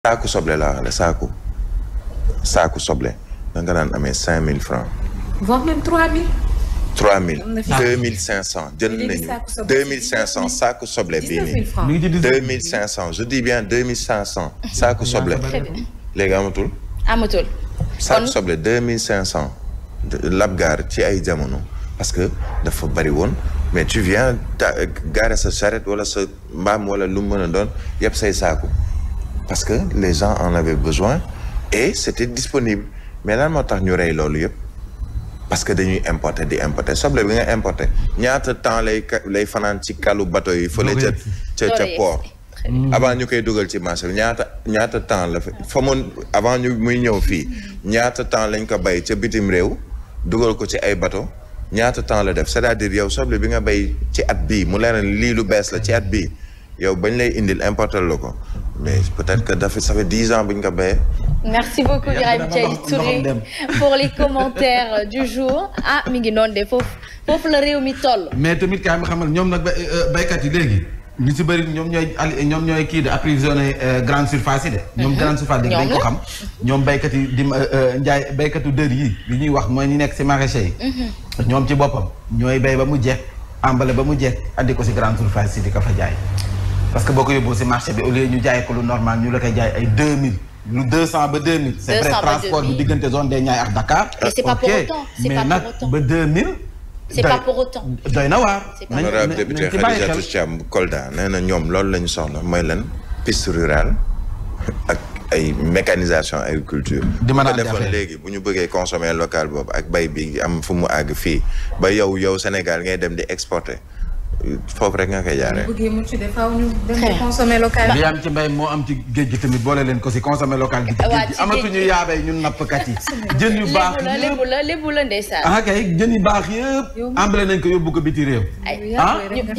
saaku soble laa la saaku soble da nga daan amee 5000 francs. voire même 3000. 3000 2500 jënd nañu 2500 saaku soble bii nii 2500 je dis bien 2500 saaku soble. léegi amatul. saaku soble 2500 Labgar ci ay jamono parce que dafa bari woon mais tu viens garer sa charrette wala sa mbaam wala lu mu mën a doon yëpp say saaku parce que les gens en avaient besoin et c'était disponible mais lan moo tax ñu rey loolu yëpp parce que dañuy importer soble bi nga importer ñaata temps lay fanaan ci kalu bateau yi fële ca port avant ñu koy dugal ci marché bi ñaata temps la fa moon avant ñu muy ñëw fii ñaata temps lañ ko bay ca bitim réew dugal ko ci ay bateau ñaata temps la def c'est-à-dire yow soble bi nga bay ci at bii mu leeral lii lu bees la ci at bii yow bañ lay indil importer la ko mais peut-être que ça fait 10 ans bu ñu ko bayee. Merci beaucoup Birahim Thialy Touré pour les commentaires du jour mi ngi noonu de foofu la réew mi toll. mais tamit kaay ma xamal ñoom nag baykat yi léegi ñu si bëri ñoom ñooy kii de approvisionné grande surface yi de. ñoom grande surface dañ ko xam. ñoom baykat yi di njaay baykatu dër yi li ñuy wax mooy ñu nekk si maraîcher yi. ñoom ci boppam ñooy bay ba mu jeex emballé ba mu jeex andi ko si grande surface yi di ko fa jaay. parce que boo ko yóbboo si marché bi au lieu ñu jaay ko lu normal ñu la koy jaay ay 2000 lu 200 ba 2000. c'est vrai transport bi diggante zone des Niayes ak Dakar. mais c'est pas pour autant mais nag ba 2000. c'est pas pour autant. doy na waar. honorable député Khadijatou Thiam Kolda nee na ñoom loolu la ñu soxla mooy lan piste rurale ak ay mécanisation agriculture. di mën a defoon léegi bu ñu bëggee consommer local boobu ak bay bi am fu mu àgg fii ba yow Sénégal ngay dem di exporter. foofu rek nga koy jaaree. bu bëggee mucc de faaw ñu dem di consommer local. li am ci mbay moo am ci géej gi tamit boole leen ko si consommer local gi. géej gi amatuñu yaabee ñun nappkat yi. jën yu baax yëpp lébu la ndeysaan. kay jën yu baax yëpp. emballé nañ ko yóbbu ko biti réew.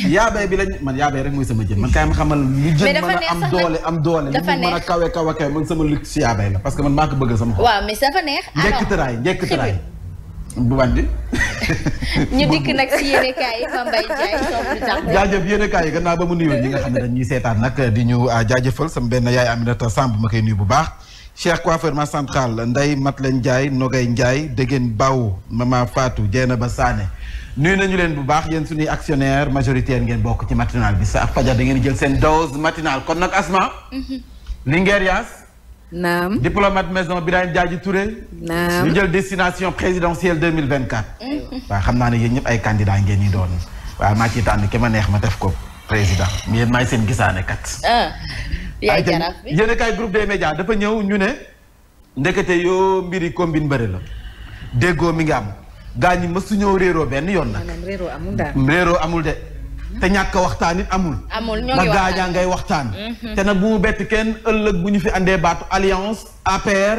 yaabee bi lañ man yaabee rek mooy sama jën man kay ma xamal lu jën mën a am doole. dafa neex mën a kawe man sama luxe si yaabee la parce que man maa ko bëgg sama xol. waaw mais dafa neex. njëkk tëraay. bu bandi. ñu dikk nag si yéenekaay yi Mame Mbaye Ndiaye. jaajëf yéenekaay yi gannaaw ba mu nuyoo ñi nga xam ne dañuy seetaan nag di ñu jaajëfal sama benn yaay Aminata Samb ma koy nuyu bu baax. Cheikh coiffeur ma central Ndeye Matlen Ndiaye Nogay Ndiaye Degen Baw Mama Fatou Dieynaba Sané nuyu nañu leen bu baax yéen suñuy actionnaire majoritaire ngeen bokk ci matinal bi sa fajar da ngeen jël seen dose matinal kon nag Asma. Linguère Yaas. naam diplomate maison Birahim Thialy Touré. naam ñu jël destination présidentielle 2024. waaw xam naa ne yéen ñëpp ay candidats ngeen ñi doon waaw maa ciy tànn ki ma neex ma def ko président yéen maay seen gisaane kat. yaay jaraaf bi yéen a kaay groupe des médias dafa ñëw ñu ne. ndekete yoo mbiri combine bëri la. déggoo mi ngi am gaa ñi mësu ñëw réeroo benn yoon nag. maanaam réeroo amul daal. réeroo amul de. te ñàkk waxtaan it amul. ñoo ngi waxtaan gaa ngay waxtaan. te nag bu mu bett kenn ëllëg bu ñu fi andee baatu alliance APR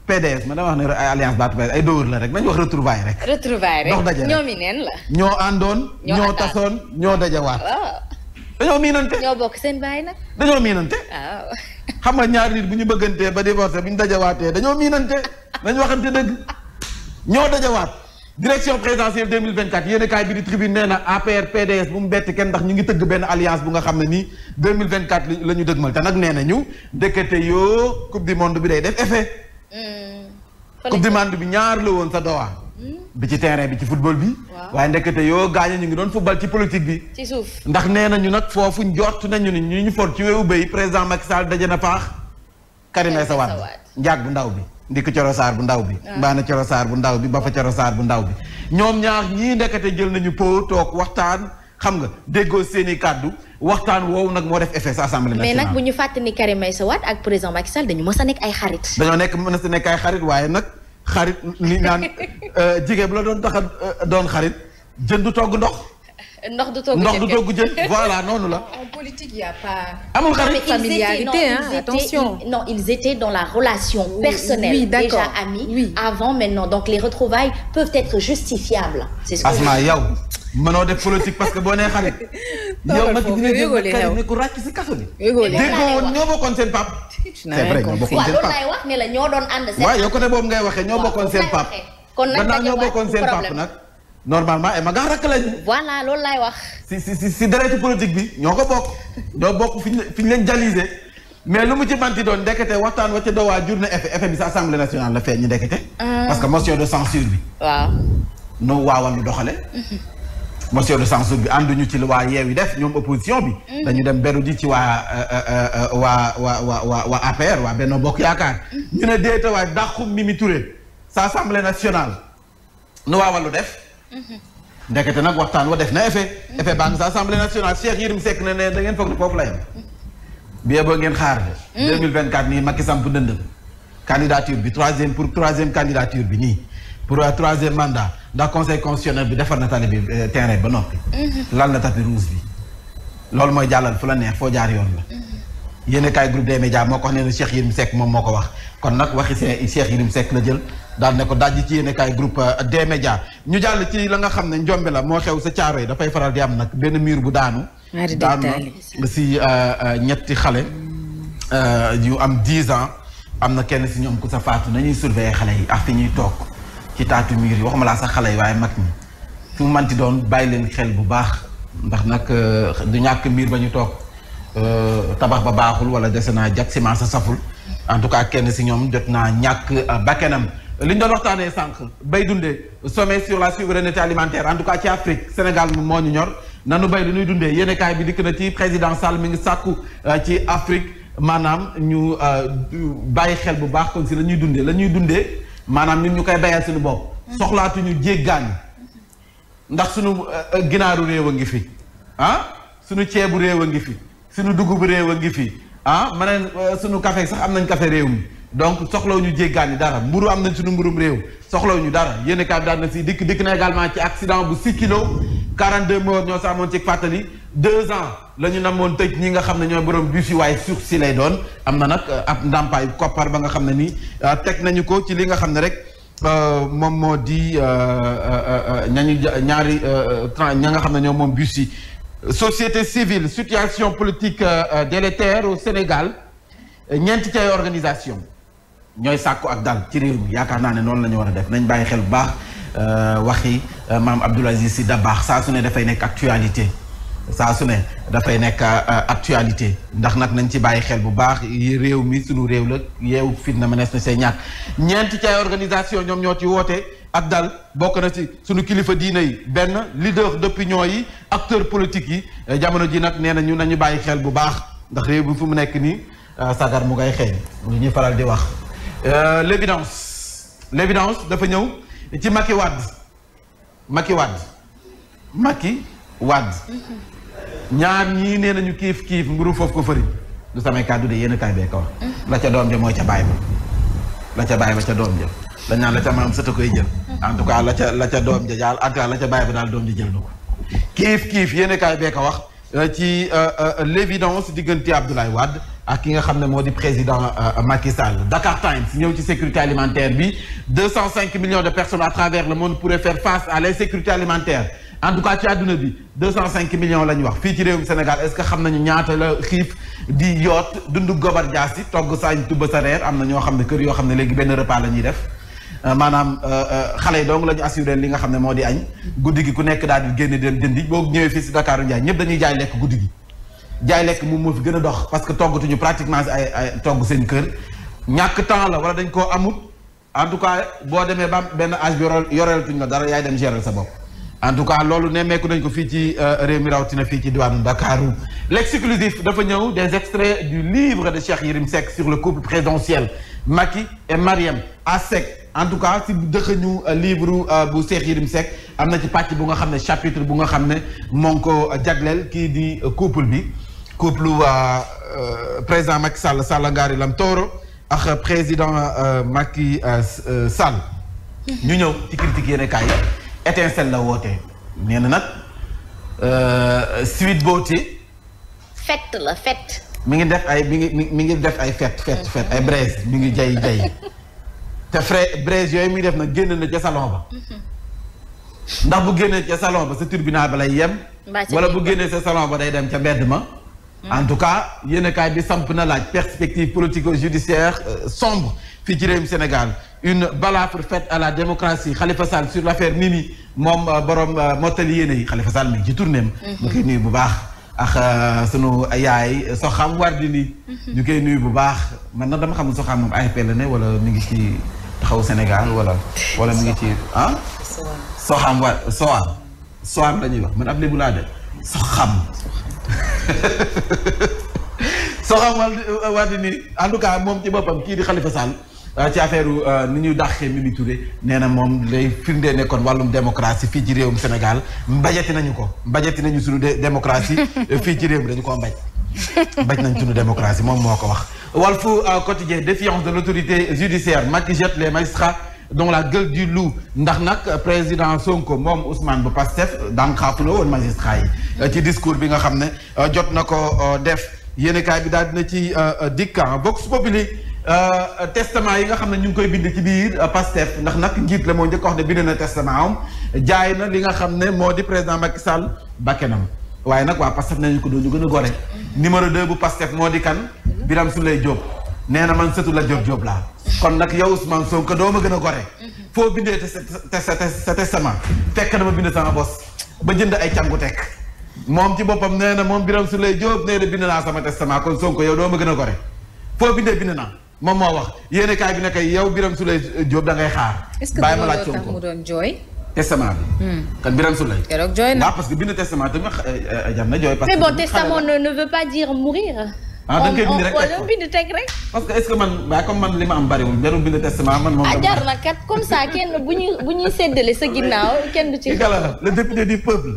PDS ma dama wax ne ay alliance baatu PDS ay dóor la rek nañu wax retrouvaille rek. dox daje rek ñoom i neen la. ñoo àndoon. ñoo tasoon ñoo dajawaat. dañoo miinante. ñoo bokk seen baay nag. dañoo miinante. waaw. xam nga ñaari nit bu ñu bëggantee ba divorcé bu ñu dajawaatee dañoo miinante nañu waxante dëgg ñoo dajawaat. direction présidentielle 2024 yéen kaay bi di tribune nee na APR PDS bu mu bett kenn ndax ñu ngi tëgg benn alliance bu nga xam ne nii 2024 la ñu dëgmal te nag nee na ñu ndekete yoo coupe du monde bi day def effet. coupe du monde bi ñaar la woon sa Doha. bi ci terrain bi ci football bi. waaye ndekete yoo gaañu ñu ngi doon football ci politique bi. ci suuf ndax nee nañu nag foofu njort nañu ni ñu for ci wewu béy président Macky Sall daje na paax. Karim Meïssa Wade njaag bu ndaw bi. ndikk corosaar bu ndaw bi mbaana corosaar bu ndaw bi ba fa corosaar bu ndaw bi ñoom ñaar ñii ndekete jël nañu po toog waxtaan xam nga déggoo seeni kàddu waxtaan woowu nag moo def effet sa assemblée nationale. mais nag bu ñu fàtte ni Karim Meïssa Wade ak président Macky Sall dañu mës a nekk ay xarit. dañoo mën a nekk ay xarit waaye nag xarit li naan jigéen bu la doon tax a doon xarit jën du togg ndox. ndox du togg jën voilà noonu la. en politique il y a pas. amul xarit familiarité attention. non ils étaient dans la relation personnelle. déjà amis. avant maintenant donc les retrouvailles peuvent être justifiables. c'est ce que Asma yow mënoo def politique parce que boo nee xarit. yow ma dina jël ne ku ràcc si kaso bi. déggoo ñoo bokkoon seen pap. c'est vrai ñoo bokkoon seen pap. waaw loolu laay wax ne la ñoo doon ànd. waaw yow côté boobu ngay waxee ñoo bokkoon seen pap. kon nag gannaaw ñoo bokkoon seen pap nag. normalement ay mag rakk lañu. voilà loolu laay wax. si deretu politique bi ñoo ko bokk. ñoo bokk fi ñu leen jalisé mais lu mu ci manti doon ndekete waxtaan wa ca dowaa jur na effet bi sa assemblée nationale la feeñ ñu ndekete. parce que motion de censure bi. waaw. nu waawal lu doxale. motion de censure bi ànduñu ci lu waa Yewwi def ñoom opposition bi. dañu dem beru ji ci waa APR waa Benno Bokk Yaakaar. ñu ne déeta waay dàqum Mimi Touré sa assemblée nationale nu waawal lu def. ndekete nag waxtaan wa def na effet. effet baa ngi sa assemblée nationale Cheikh Yérim Seck ne da ngeen foog ne foofu la yem. bien boo ngeen xaar de. 2024 nii Macky samp ndëndëm. candidature bi troisième candidature bi nii. pour troisième mandat ndax conseil constitutionnel bi defar na tali bi terrain ba noppi. lal na tapis rouge bi. loolu mooy jàllal fu la neex foo jaar yoon la. yéen kaay groupe des médias moo ko wax ne Cheikh Yérim Seck moom moo ko wax kon nag waxi Cheikh Yérim Seck la jël daal ne ko dajji ci yéen kaay groupe des médias ñu jàll ci la nga xam ne njombe la moo xew sa caaro yi dafay faral di am nag benn mur bu daanu. daanu si ñetti xale yu am 10 ans am na kenn si ñoom ku sa faatu nañuy surveiller xale yi ak fi ñuy toog. ci taatu miir yi waxuma laa sax xale yi waaye mag ñi fu mu manti doon bàyyi leen xel bu baax ndax nag du ñàkk miir ba ñu toog tabax ba baaxul wala dese naa jag ciment sa saful en tout cas kenn si ñoom jot naa ñàkk bakkanam li ñu doon waxtaanee sànq bay dundee sommet sur la souveraineté alimentaire en tout cas ci Afrique Sénégal moo ñu ñor nanu bay lu ñuy dundee yéenekaay bi dikk na ci président Sall mi ngi sàkku ci Afrique maanaam ñu bàyyi xel bu baax kon si la ñuy dundee maanaam ñun ñu koy bayal suñu bopp soxlaatuñu jéggaani ndax suñu ginaaru réew a ngi fi suñu ceebu réew a ngi fi suñu dugubu réew a ngi fi ma ne suñu café sax am nañ café réew mi donc soxlawuñu jéggaani dara mburu am nañ suñu mburum réew soxlawuñu dara yéen kaay bi daal na si dikk na également ci accident bu 6 kilos 42 morts ñoo sa amoon ci fàttali 2 ans la ñu namoon tëj ñi nga xam ne ñooy borom bus yi waaye sursis lay doon am na nag ab ndàmpaay koppar ba nga xam ne nii teg nañu ko ci li nga xam ne rek moom moo di ñaari ña nga xam ne ñoom moom bus yi. société civile situation politique délétère au Sénégal ñeenti ci ay organisation ñooy sàkku ak dal ci réew mi yaakaar naa ne noonu la ñu war a def nañ bàyyi xel bu baax waxi maam Abdoul Aziz Sy Dabakh saa su ne dafay nekk actualité. saa su ne dafay nekk actualité ndax nag nañ ci bàyyi xel bu baax réew mi sunu réew la yeewu fitna mënees na see ñàkk ñeenti ci ay organisation ñoom ñoo ci woote ak dal bokk na ci sunu kilifa diine yi benn leader d'opinion yi acteurs politiques yi jamono ji nag nee na ñu nañu bàyyi xel bu baax ndax réew mi fu mu nekk nii sagar mu ngay xeeñ lu ñuy faral di wax l'évidence dafa ñëw ci Macky Wade ñaar ñii nee nañu kiif mburu foofu ko fëri du samay kàddu de yéen kaay bee ko wax la ca doom ja mooy ca baay ba ca doom ja dañ naan la ca maam sëta koy jël en tout cas la ca doom ja daal en tout cas la ca baay ba daal doom ji jël na ko kiif yéen kaay bee ko wax ci l'évidence diggante Abdoulaye Wade ak ki nga xam ne moo di président Macky Sall Dakar Times ñëw ci sécurité alimentaire bi 205 millions de personnes à travers le monde pourraient faire face à l'insécurité alimentaire en tout cas ci àdduna bi 205 millions la ñu wax fii ci réewum Sénégal est-ce que xam nañu ñaata la xiif di yoot dundu gobar jaas yi togg sañ tubba sa reer am na ñoo xam ne kër yoo xam ne léegi benn repas la ñuy def maanaam xale yi donc la ñu assuré li nga xam ne moo di añ guddi gi ku nekk daal di génne dem jëndi boo ñëwee fii si Dakar Ndiaye ñëpp dañuy jaay lekk guddi gi jaay lekk moom moo fi gën a dox parce que toggatuñu pratiquement ay togg seen kër ñàkk temps la wala dañ koo amut en tout cas boo demee ba benn âge bi yoreeltuñ la dara yaay dem gérer sa bopp en tout cas loolu nemmeeku nañ ko fii ci réew mi rawatina fii ci diwaanu Ndakaaru l'exclusif dafa ñëw des extraits du livre de Cheikh Yérim Seck sur le couple présidentiel Macky et Mariam à Seck en tout cas si dëxëñu livre bu Cheikh Yérim Seck am na ci pàcc bu nga xam ne chapitre bu nga xam ne moo ngi ko jagleel kii di couple bi couple président Macky Sall Ngari Lam Tooro ak président Macky Sall ñu ñëw ci critique yéene kaay étincelle la woote nee na nag Sweet Beauté fête la fête mi ngi def ay mi ngi def ay fête ay braise mi ngi jay te frais braise yooyu muy def nag génn na ca salon ba ndax bu génnee ca salon ba sa tribunal ba lay yem wala bu génnee sa salon ba day dem ca mbedd ma en tout cas yéenekaay bi samp na laaj perspective politico-judiciaire sombre fii ci réewum Sénégal une balafre faite à la démocratie Khalifa Sall sur l'affaire Mimi moom borom mottali yéene yi Khalifa Sall mi ngi ci tournéem mu koy nuyu bu baax ak sunu yaay Soxam Wardini. ñu koy nuyu bu baax man nag dama xam ne Soxam moom AFP la ne wala mi ngi ci taxaw Sénégal wala mi ngi ci ah. Soxam Soxam la ñuy wax man ab lébu laa de Soxam. Soxam Wardini en tout cas moom ci boppam kii di Khalifa Sall. ci affaire ni ñuy dàqee Mimi Touré nee na moom lay firndee nekkoon wàllum démocratie fii ci réewum Sénégal mbajati nañu suñu démocratie fii ci réew mi dañu koo mbaj nañ suñu démocratie moom moo ko wax. Walf Quotidien défiance de l'autorité judiciaire Macky jette les magistrats dans la gueule du loup ndax nag président Sonko moom Ousmane bu Pastef daan xaafula woon magistrat yi ci discours bi nga xam ne jot na ko def yéenekaay bi daal dina ci dikkan Vox Populi testament yi nga xam ne ñu ngi koy bind ci biir Pastef ndax nag njiit la moo njëkk wax ne bind na testament am jaay na li nga xam ne moo di président Macky Sall bakkenam waaye nag waa Pastef nañu ko doon ñu gën a gore numéro 2 bu Pastef moo di kan Birame Souleye Diop nee na man sëtu la Diop laa kon nag yow Ousmane Sonko doo ma gën a gore foo bindee sa testament fekk na ma bind sama bos ba jënd ay càngu tekk moom ci boppam nee na moom Birame Souleye Diop nee na bind naa sama testament kon Sonko yow doo ma gën a gore foo bindee bind naa moom moo wax yéene kaay bi ne kay yow Birame Souleye Diop da ngay xaar. bàyyi ma laaj Sonko est-ce que tax mu doon jooy. testament bi. kan Birame Souleye. keroog jooy na waaw parce que bind testament tamit jar na jooy. parce que mais bon testament ne veut pas dire mourir. ah da nga koy bind rek on bind teg rek. parce que est-ce que man waaye comme man li ma am bariwul jarul bind testament man moom. jar na kat comme ça kenn bu ñuy séddale sa ginnaaw kenn du ci. le député du peuple.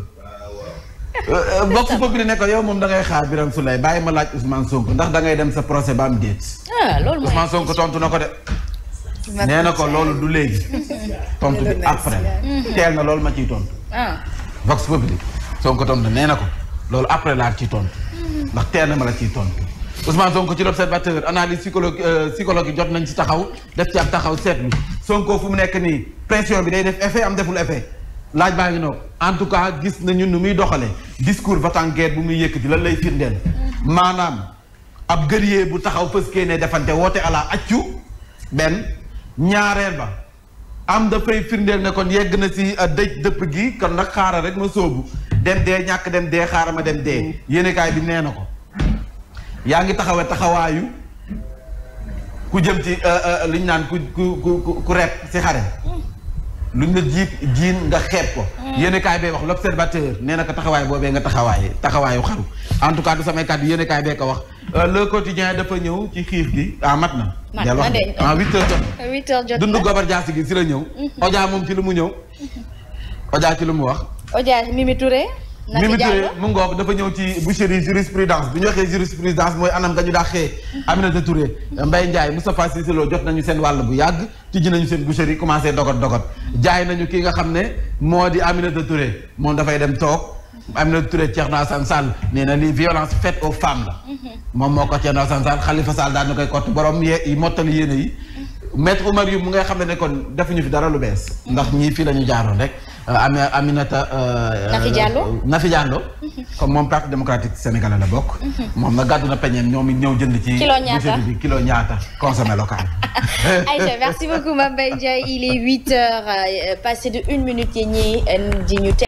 Vox Populi ne ko yow moom da ngay xaar Birame Souleye bàyyi ma laaj Ousmane Sonko ndax da ngay dem sa procès ba am déet. loolu mooy Ousmane Sonko tontu na ko de. nee na ko loolu du léegi. tontu bi après. teel na loolu ma ciy tontu. Vox Populi Sonko tontu nee na ko loolu après laa ciy tontu. ndax teel na ma la ciy tontu. Ousmane Sonko ci l'Observateur analyse psychologue yi jot nañ ci taxaw def ci ab taxaw seetlu Sonko fu mu nekk nii pression bi day def effet am deful effet. laaj baa ngi noonu en tout cas gis nañu nu muy doxalee discours va-t-en-guerre bu muy yëkkati lan lay firndeel maanaam ab guerrier bu taxaw fëskee ne defante woote ala accu benn ñaareel ba am dafay firndeel ne kon yegg na si dëj dëpp gi kon nag xaaral rek ma sóobu dem dee ñàkk dem dee xaaral ma dem dee yéenekaay bi nee na ko yaa ngi taxawee taxawaayu ku jëm ci liñ naan ku rep si xare luñ la jiin nga xeeb ko yéenekaay bee wax l'Observateur nee na ko taxawaay boobee nga taxawaayu xaru en tout cas du samay kàddu yéenekaay bee ko wax le quotidien dafa ñëw ci xiif gi mat na del wax 8h jot dundu gobar jaasi gi si la ñëw Odia moom ci lu mu ñëw Odia ci lu mu wax Odia Mimi Touré mu ngoog dafa ñëw ci boucherie jurisprudence bu ñu waxee jurisprudence mooy anam nga ñu dàqee Aminata Touré Mbaye Ndiaye Moustapha Cissé Lo jot nañu seen wàll bu yàgg tijji nañu seen boucherie commencé dogot jaay nañu ki nga xam ne moo di Aminata Touré moom dafay dem toog Aminata Touré Thierno Alassane Sall nee na lii violence faite aux femmes la moom moo ko Thierno Alassane Sall Khalifa Sall daal na koy kott borom mottali yéene yi Maître Oumar Youm mu ngay xam ne kon defuñu fi dara lu bees ndax ñii fii la ñu jaaroon rek Aminata Nafi Diallo comme moom parti démocratique sénégalais la bokk moom na gàddu na peñeem ñoom it ñëw jënd ci kilo ñaata consommé local Aïcha merci beaucoup Mame Mbaye Ndiaye il est 8h passé de 1 minute yi ñi di ñu